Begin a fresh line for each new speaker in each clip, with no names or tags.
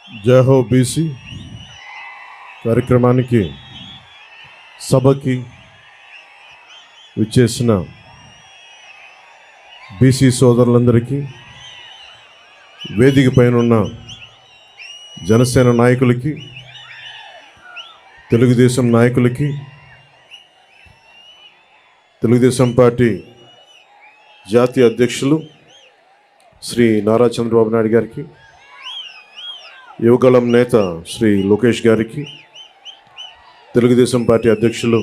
జై హో బీసీ కార్యక్రమానికి సభకి విచ్చేసిన బీసీ సోదరులందరికీ, వేదిక పైన ఉన్న జనసేన నాయకులకి, తెలుగుదేశం నాయకులకి, తెలుగుదేశం పార్టీ జాతీయ అధ్యక్షులు శ్రీ నారా చంద్రబాబు నాయుడు గారికి, యువగళం నేత శ్రీ లోకేష్ గారికి, తెలుగుదేశం పార్టీ అధ్యక్షులు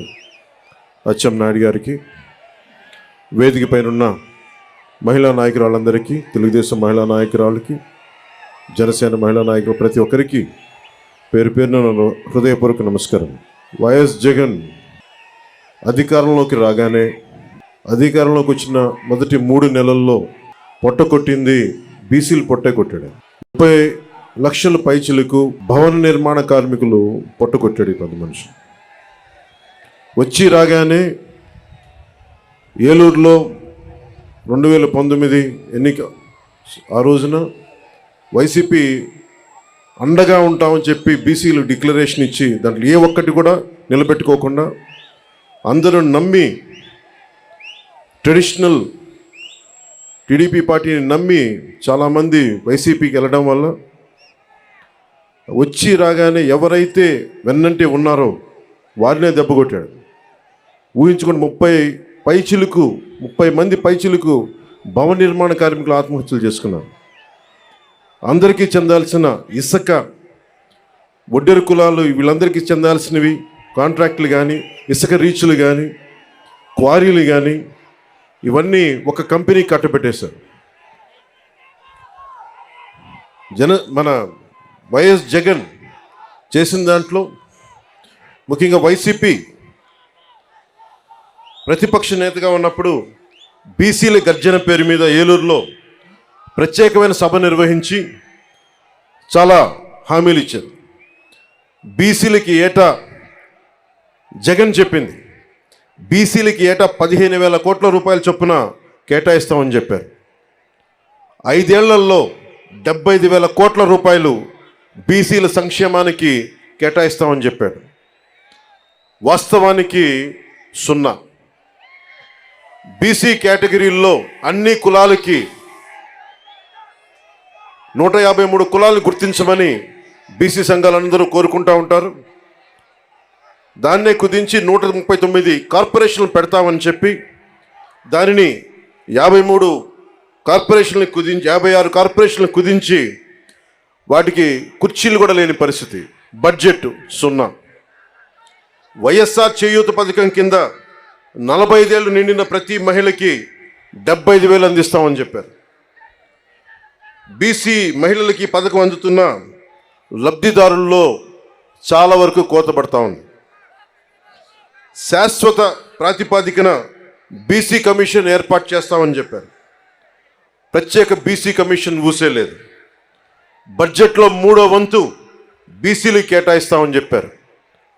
అచ్చెన్నాయుడు గారికి, వేదిక పైన ఉన్న మహిళా నాయకురాళ్ళందరికీ, తెలుగుదేశం మహిళా నాయకురాళ్ళకి, జనసేన మహిళా నాయకులు ప్రతి ఒక్కరికి పేరు పేరున హృదయపూర్వక నమస్కారం. వైఎస్ జగన్ అధికారంలోకి రాగానే, అధికారంలోకి వచ్చిన మొదటి 3 నెలల్లో పొట్ట కొట్టింది బీసీలు పొట్టే కొట్టాడు. 30 లక్షల పైచిలకు భవన నిర్మాణ కార్మికులు పొట్ట కొట్టాడు ఈ 10 మనుషులు. వచ్చి రాగానే ఏలూరులో 2019 ఎన్నిక ఆ రోజున వైసీపీ అండగా ఉంటామని చెప్పి బీసీలు డిక్లరేషన్ ఇచ్చి దాంట్లో ఏ ఒక్కటి కూడా నిలబెట్టుకోకుండా అందరూ నమ్మి ట్రెడిషనల్ టీడీపీ పార్టీని నమ్మి చాలామంది వైసీపీకి వెళ్ళడం వల్ల వచ్చి రాగానే ఎవరైతే వెన్నంటే ఉన్నారో వారినే దెబ్బ కొట్టాడు. ఊహించుకొని 30 మంది పైచిలకు భవన నిర్మాణ కార్మికులు ఆత్మహత్యలు చేసుకున్నారు. అందరికీ చెందాల్సిన ఇసుక, ఒడ్డెరు కులాలు వీళ్ళందరికీ చెందాల్సినవి కాంట్రాక్టులు కానీ, ఇసుక రీచులు కానీ, క్వారీలు కానీ ఇవన్నీ ఒక కంపెనీ కట్టబెట్టేశారు. మన వైఎస్ జగన్ చేసిన దాంట్లో ముఖ్యంగా వైసీపీ ప్రతిపక్ష నేతగా ఉన్నప్పుడు బీసీల గర్జన పేరు మీద ఏలూరులో ప్రత్యేకమైన సభ నిర్వహించి చాలా హామీలు ఇచ్చారు. బీసీలకి ఏటా జగన్ చెప్పింది, బీసీలకి ఏటా 15,000 కోట్ల రూపాయల చొప్పున కేటాయిస్తామని చెప్పారు. 5 ఏళ్లలో 75,000 కోట్ల రూపాయలు బీసీల సంక్షేమానికి కేటాయిస్తామని చెప్పాడు. వాస్తవానికి 0. బీసీ కేటగిరీల్లో అన్ని కులాలకి 153 కులాలను గుర్తించమని బీసీ సంఘాలందరూ కోరుకుంటూ ఉంటారు. దాన్నే కుదించి 139 కార్పొరేషన్లు పెడతామని చెప్పి దానిని 53 కార్పొరేషన్లు కుదించి 56 కార్పొరేషన్లు కుదించి వాటికి కుర్చీలు కూడా లేని పరిస్థితి. బడ్జెట్ 0. వైఎస్ఆర్ చేయూత పథకం కింద 45 ఏళ్ళు నిండిన ప్రతి మహిళకి 75,000 అందిస్తామని చెప్పారు. బీసీ మహిళలకి పథకం అందుతున్న లబ్ధిదారుల్లో చాలా వరకు కోత పడతా ఉంది. శాశ్వత ప్రాతిపాదికన బీసీ కమిషన్ ఏర్పాటు చేస్తామని చెప్పారు. ప్రత్యేక బీసీ కమిషన్ ఊసేలేదు. బడ్జెట్లో 3వ వంతు బీసీలు కేటాయిస్తామని చెప్పారు.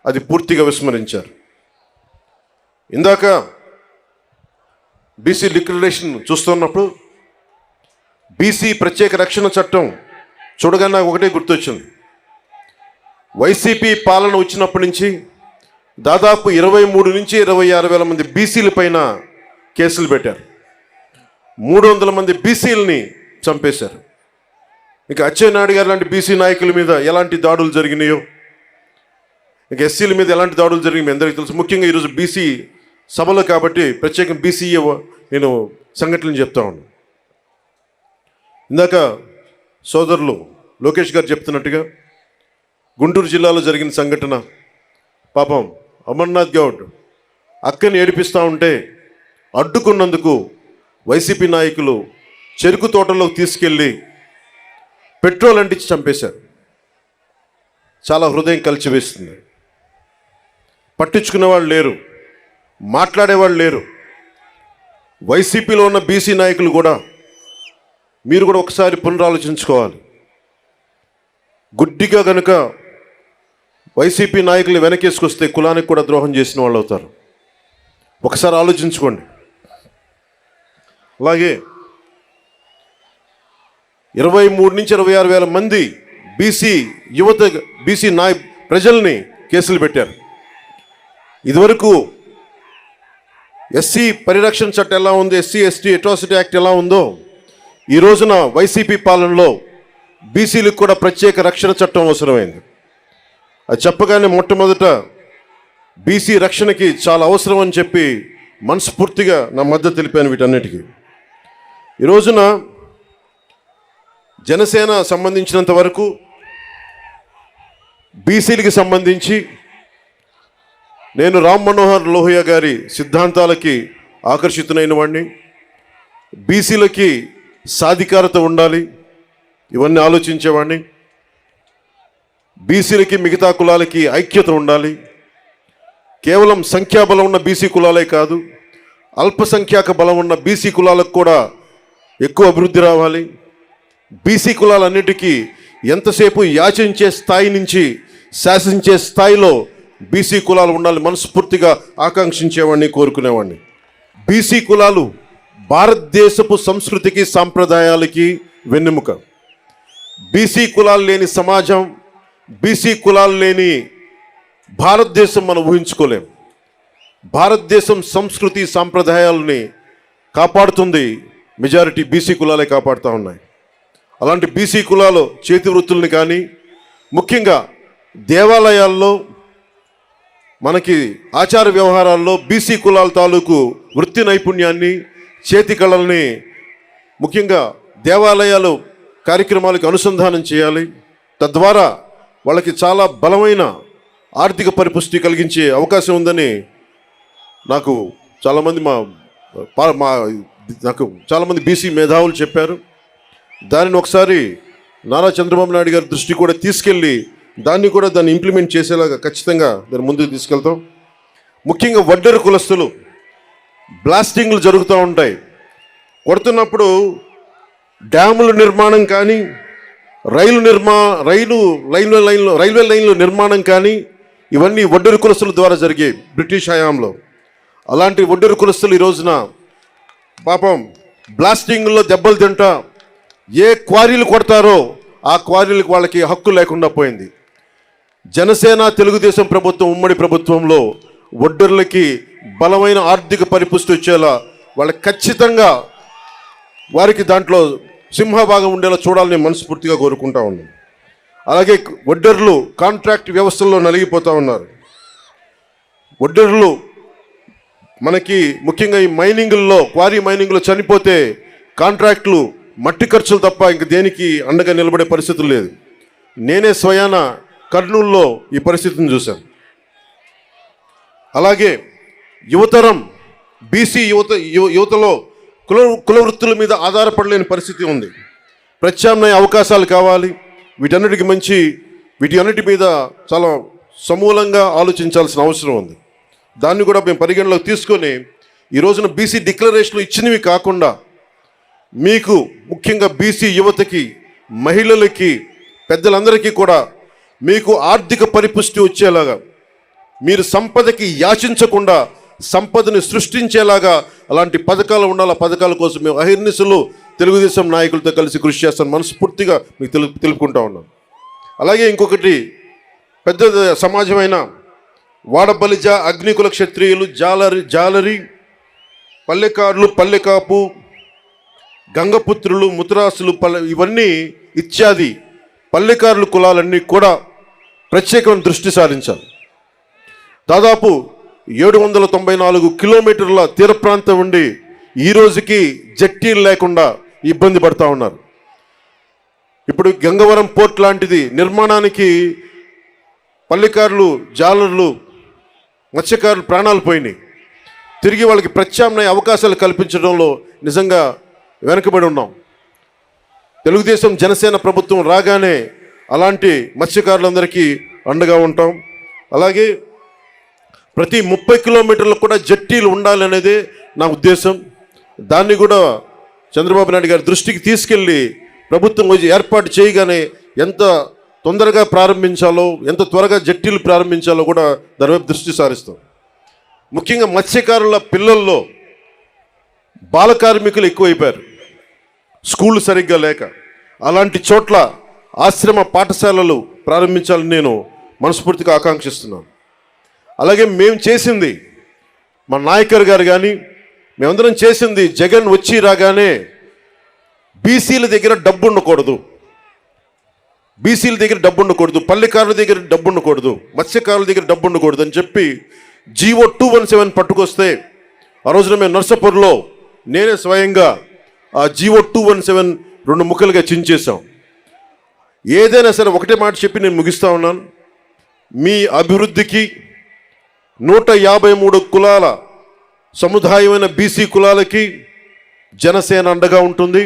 అది పూర్తిగా విస్మరించారు. ఇందాక బీసీ డిక్లరేషన్ చూస్తున్నప్పుడు బీసీ ప్రత్యేక రక్షణ చట్టం చూడగానే నాకు ఒకటే గుర్తొచ్చింది. వైసీపీ పాలన వచ్చినప్పటి నుంచి దాదాపు 23 నుంచి 26 వేల మంది బీసీల పైన కేసులు పెట్టారు. 300 మంది బీసీలని చంపేశారు. ఇక అచ్చెన్నాయుడు గారు లాంటి బీసీ నాయకుల మీద ఎలాంటి దాడులు జరిగినాయో, ఇక ఎస్సీల మీద ఎలాంటి దాడులు జరిగినాయో అందరికీ తెలుసు. ముఖ్యంగా ఈరోజు బీసీ సభలో కాబట్టి ప్రత్యేకంగా బీసీ నేను సంఘటనలు చెప్తా ఉన్నాను. ఇందాక సోదరులు లోకేష్ గారు చెప్తున్నట్టుగా గుంటూరు జిల్లాలో జరిగిన సంఘటన, పాపం అమర్నాథ్ గౌడ్ అక్కని ఏడిపిస్తూ ఉంటే అడ్డుకున్నందుకు వైసీపీ నాయకులు చెరుకు తోటలోకి తీసుకెళ్ళి పెట్రోల్ అంటించి చంపేశారు. చాలా హృదయం కలిచివేస్తుంది. పట్టించుకునే వాళ్ళు లేరు, మాట్లాడేవాళ్ళు లేరు. వైసీపీలో ఉన్న బీసీ నాయకులు కూడా మీరు కూడా ఒకసారి పునరాలోచించుకోవాలి. గుడ్డిగా కనుక వైసీపీ నాయకులు వెనకేసుకొస్తే కులానికి కూడా ద్రోహం చేసిన వాళ్ళు అవుతారు. ఒకసారి ఆలోచించుకోండి. అలాగే 23 నుంచి 26 వేల మంది బీసీ యువత, బీసీ ప్రజల్ని కేసులు పెట్టారు. ఇదివరకు ఎస్సీ పరిరక్షణ చట్టం ఎలా ఉంది, ఎస్సీ ఎస్టీ అట్రాసిటీ యాక్ట్ ఎలా ఉందో, ఈ రోజున వైసీపీ పాలనలో బీసీలకు కూడా ప్రత్యేక రక్షణ చట్టం అవసరమైంది. అది చెప్పగానే మొట్టమొదట బీసీ రక్షణకి చాలా అవసరం అని చెప్పి మనస్ఫూర్తిగా నా మద్దతు తెలిపాను వీటన్నిటికీ. ఈ రోజున జనసేన సంబంధించినంత వరకు బీసీలకి సంబంధించి నేను రామ్ మనోహర్ లోహియా గారి సిద్ధాంతాలకి ఆకర్షితునైన వాడిని. బీసీలకి సాధికారత ఉండాలి, ఇవన్నీ ఆలోచించేవాడిని. బీసీలకి మిగతా కులాలకి ఐక్యత ఉండాలి. కేవలం సంఖ్యాబలం ఉన్న బీసీ కులాలే కాదు, అల్పసంఖ్యాక బలం ఉన్న బీసీ కులాలకు కూడా ఎక్కువ అభివృద్ధి రావాలి. బీసీ కులాలన్నిటికీ ఎంతసేపు యాచించే స్థాయి నుంచి శాసించే స్థాయిలో బీసీ కులాలు ఉండాలి మనస్ఫూర్తిగా ఆకాంక్షించేవాడిని, కోరుకునేవాడిని. బీసీ కులాలు భారతదేశపు సంస్కృతికి సాంప్రదాయాలకి వెన్నెముక. బీసీ కులాలు లేని సమాజం, బీసీ కులాలు లేని భారతదేశం మనం ఊహించుకోలేం. భారతదేశం సంస్కృతి సాంప్రదాయాలని కాపాడుతుంది మెజారిటీ బీసీ కులాలే కాపాడుతూ ఉన్నాయి. అలాంటి బీసీ కులాలు చేతి వృత్తుల్ని కానీ, ముఖ్యంగా దేవాలయాల్లో మనకి ఆచార వ్యవహారాల్లో బీసీ కులాల తాలూకు వృత్తి నైపుణ్యాన్ని, చేతి కళల్ని ముఖ్యంగా దేవాలయాలు కార్యక్రమాలకు అనుసంధానం చేయాలి. తద్వారా వాళ్ళకి చాలా బలమైన ఆర్థిక పరిపుష్టి కలిగించే అవకాశం ఉందని నాకు చాలామంది బీసీ మేధావులు చెప్పారు. దానిని ఒకసారి నారా చంద్రబాబు నాయుడు గారి దృష్టి కూడా తీసుకెళ్ళి దాన్ని ఇంప్లిమెంట్ చేసేలాగా ఖచ్చితంగా దాన్ని ముందుకు తీసుకెళ్తాం. ముఖ్యంగా వడ్డెర కులస్తులు బ్లాస్టింగ్లు జరుగుతూ ఉంటాయి. కొడుతున్నప్పుడు డ్యాముల నిర్మాణం కానీ, రైల్వే లైన్ల నిర్మాణం కానీ ఇవన్నీ వడ్డెర కులస్తుల ద్వారా జరిగాయి బ్రిటిష్ హయాంలో. అలాంటి వడ్డెర కులస్తులు ఈ రోజున పాపం బ్లాస్టింగ్లో దెబ్బలు తింటా ఏ క్వారీలు కొడతారో ఆ క్వారీలకు వాళ్ళకి హక్కు లేకుండా పోయింది. జనసేన తెలుగుదేశం ప్రభుత్వం ఉమ్మడి ప్రభుత్వంలో వడ్డెర్లకి బలమైన ఆర్థిక పరిపుష్టి వచ్చేలా వాళ్ళకి ఖచ్చితంగా వారికి దాంట్లో సింహభాగం ఉండేలా చూడాలని మనస్ఫూర్తిగా కోరుకుంటా ఉన్నాం. అలాగే వడ్డెర్లు కాంట్రాక్ట్ వ్యవస్థల్లో నలిగిపోతూ ఉన్నారు. వడ్డెర్లు మనకి ముఖ్యంగా ఈ క్వారీ మైనింగ్లో చనిపోతే కాంట్రాక్టులు మట్టి ఖర్చులు తప్ప ఇంక దేనికి అండగా నిలబడే పరిస్థితులు లేదు. నేనే స్వయాన కర్నూలులో ఈ పరిస్థితిని చూశాను. అలాగే యువతరం బీసీ యువతలో కుల వృత్తుల మీద ఆధారపడలేని పరిస్థితి ఉంది. ప్రత్యామ్నాయ అవకాశాలు కావాలి. వీటి అన్నిటి మీద చాలా సమూలంగా ఆలోచించాల్సిన అవసరం ఉంది. దాన్ని కూడా మేము పరిగణలోకి తీసుకొని ఈ రోజున బీసీ డిక్లరేషన్లు ఇచ్చినవి కాకుండా మీకు ముఖ్యంగా బీసీ యువతకి, మహిళలకి, పెద్దలందరికీ కూడా మీకు ఆర్థిక పరిపుష్టి వచ్చేలాగా, మీరు సంపదకి యాచించకుండా సంపదని సృష్టించేలాగా అలాంటి పథకాలు ఉండాలి. ఆ పథకాల కోసం మేము అహిర్నిశలు తెలుగుదేశం నాయకులతో కలిసి కృషి చేస్తాను మనస్ఫూర్తిగా మీకు తెలుపుకుంటా ఉన్నాం. అలాగే ఇంకొకటి పెద్ద సమాజమైన వాడబలిజ, అగ్నికుల క్షత్రియులు, జాలరి, పల్లెకారులు, పల్లెకాపు, గంగపుత్రులు, ముతురాసులు, ఇవన్నీ ఇత్యాది పల్లెకారుల కులాలన్నీ కూడా ప్రత్యేకమైన దృష్టి సారించాలి. దాదాపు 794 కిలోమీటర్ల తీర ప్రాంతం ఉండి ఈ రోజుకి జట్టీలు లేకుండా ఇబ్బంది పడుతూ ఉన్నారు. ఇప్పుడు గంగవరం పోర్ట్ లాంటిది నిర్మాణానికి పల్లెకారులు, జాలర్లు, మత్స్యకారులు ప్రాణాలు పోయినాయి. తిరిగి వాళ్ళకి ప్రత్యామ్నాయ అవకాశాలు కల్పించడంలో నిజంగా వెనుకబడి ఉన్నాం. తెలుగుదేశం జనసేన ప్రభుత్వం రాగానే అలాంటి మత్స్యకారులందరికీ అండగా ఉంటాం. అలాగే ప్రతి 30 కిలోమీటర్లకు కూడా జట్టీలు ఉండాలనేదే నా ఉద్దేశం. దాన్ని కూడా చంద్రబాబు నాయుడు గారి దృష్టికి తీసుకెళ్ళి ప్రభుత్వం ఏర్పాటు చేయగానే ఎంత తొందరగా ప్రారంభించాలో, ఎంత త్వరగా జట్టీలు ప్రారంభించాలో కూడా దాని వైపు దృష్టి సారిస్తాం. ముఖ్యంగా మత్స్యకారుల పిల్లల్లో బాల కార్మికులు ఎక్కువైపోయారు, స్కూళ్ళు సరిగ్గా లేక. అలాంటి చోట్ల ఆశ్రమ పాఠశాలలు ప్రారంభించాలని నేను మనస్ఫూర్తిగా ఆకాంక్షిస్తున్నాను. అలాగే మేము చేసింది, మా నాయకర్ గారు కానీ మేమందరం చేసింది, జగన్ వచ్చి రాగానే బీసీల దగ్గర డబ్బు ఉండకూడదు, బీసీల దగ్గర డబ్బు ఉండకూడదు, పల్లెకారుల దగ్గర డబ్బు ఉండకూడదు, మత్స్యకారుల దగ్గర డబ్బు ఉండకూడదు అని చెప్పి జీవో 217 పట్టుకొస్తే ఆ రోజున మేము నర్సాపూర్లో నేనే స్వయంగా ఆ జీవో 217 2 ముక్కలుగా చించేశాం. ఏదైనా సరే ఒకటే మాట చెప్పి నేను ముగిస్తా ఉన్నాను. మీ అభివృద్ధికి 153 కులాల సముదాయమైన బీసీ కులాలకి జనసేన అండగా ఉంటుంది.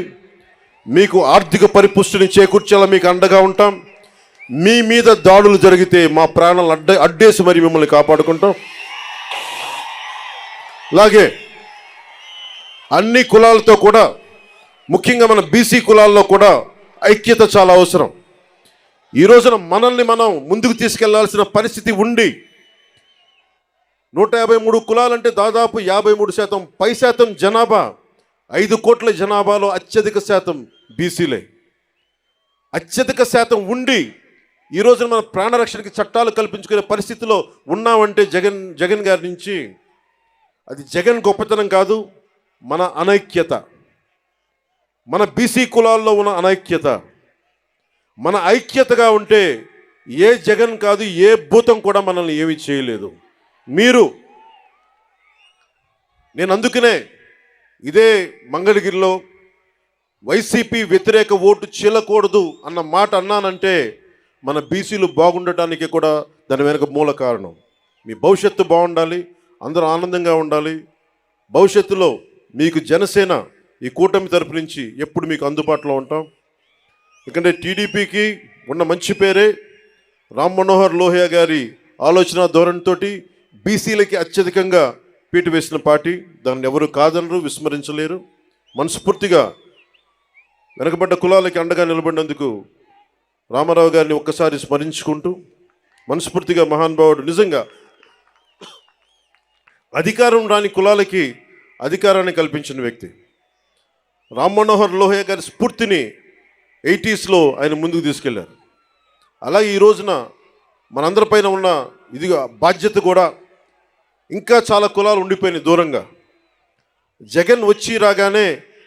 మీకు ఆర్థిక పరిపుష్టిని చేకూర్చేలా మీకు అండగా ఉంటాం. మీ మీద దాడులు జరిగితే మా ప్రాణాలు అడ్డేసి మరి మిమ్మల్ని కాపాడుకుంటాం. అలాగే అన్ని కులాలతో కూడా, ముఖ్యంగా మన బీసీ కులాల్లో కూడా ఐక్యత చాలా అవసరం. ఈ రోజున మనల్ని మనం ముందుకు తీసుకెళ్లాల్సిన పరిస్థితి ఉండి 153 కులాలంటే దాదాపు 53% పై శాతం జనాభా, 5 కోట్ల జనాభాలో అత్యధిక శాతం బీసీలే. అత్యధిక శాతం ఉండి ఈ రోజున మన ప్రాణరక్షణకి చట్టాలు కల్పించుకునే పరిస్థితిలో ఉన్నామంటే జగన్ గారి నుంచి, అది జగన్ గొప్పతనం కాదు, మన అనైక్యత, మన బీసీ కులాల్లో ఉన్న అనైక్యత. మన ఐక్యతగా ఉంటే ఏ జగన్ కాదు, ఏ భూతం కూడా మనల్ని ఏమీ చేయలేదు. నేను అందుకనే ఇదే మంగళగిరిలో వైసీపీ వ్యతిరేక ఓటు చీలకూడదు అన్న మాట అన్నానంటే మన బీసీలు బాగుండటానికి కూడా దాని వెనక మూల కారణం. మీ భవిష్యత్తు బాగుండాలి, అందరూ ఆనందంగా ఉండాలి. భవిష్యత్తులో మీకు జనసేన ఈ కూటమి తరపు నుంచి ఎప్పుడు మీకు అందుబాటులో ఉంటాం. ఎందుకంటే టీడీపీకి ఉన్న మంచి పేరే రామ్ మనోహర్ లోహియా గారి ఆలోచన ధోరణితోటి బీసీలకి అత్యధికంగా పీటు వేసిన పార్టీ. దాన్ని ఎవరు కాదనరు, విస్మరించలేరు. మనస్ఫూర్తిగా వెనకబడ్డ కులాలకి అండగా నిలబడినందుకు రామారావు గారిని ఒక్కసారి స్మరించుకుంటూ, మనస్ఫూర్తిగా మహానుభావుడు, నిజంగా అధికారం రాని కులాలకి అధికారాన్ని కల్పించిన వ్యక్తి. రామ్ మనోహర్ లోహియా గారి స్ఫూర్తిని 80sలో ఆయన ముందుకు తీసుకెళ్లారు. అలాగే ఈ రోజున మనందరిపైన ఉన్న ఇదిగా బాధ్యత కూడా ఇంకా చాలా కులాలు ఉండిపోయినాయి దూరంగా. జగన్ వచ్చి రాగానే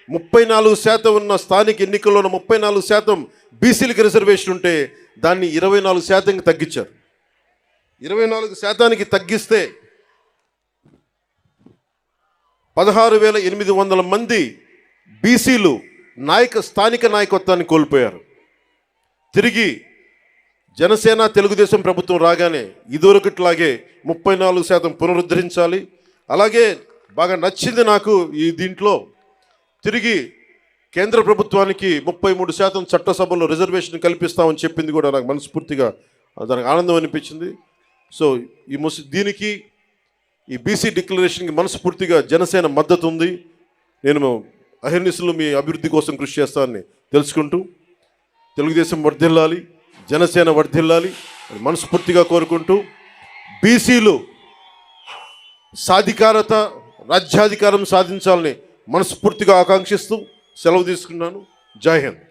34% ఉన్న స్థానిక ఎన్నికల్లో 34% బీసీలకు రిజర్వేషన్ ఉంటే దాన్ని 24%కి తగ్గించారు. 24%కి తగ్గిస్తే 16,800 మంది బీసీలు స్థానిక నాయకత్వాన్ని కోల్పోయారు. తిరిగి జనసేన తెలుగుదేశం ప్రభుత్వం రాగానే ఇదివరకట్లాగే 34% పునరుద్ధరించాలి. అలాగే బాగా నచ్చింది నాకు ఈ దీంట్లో, తిరిగి కేంద్ర ప్రభుత్వానికి 33% చట్టసభలో రిజర్వేషన్ కల్పిస్తామని చెప్పింది కూడా నాకు మనస్ఫూర్తిగా దానికి ఆనందం అనిపించింది. సో దీనికి ఈ బీసీ డిక్లరేషన్కి మనస్ఫూర్తిగా జనసేన మద్దతు ఉంది. నేను అహర్నిశలు మీ అభివృద్ధి కోసం కృషి చేస్తానని తెలుసుకుంటూ, తెలుగుదేశం వర్ధిల్లాలి, జనసేన వర్ధిల్లాలి మనస్ఫూర్తిగా కోరుకుంటూ, బీసీలు సాధికారత, రాజ్యాధికారం సాధించాలని మనస్ఫూర్తిగా ఆకాంక్షిస్తూ సెలవు తీసుకున్నాను. జై హింద్.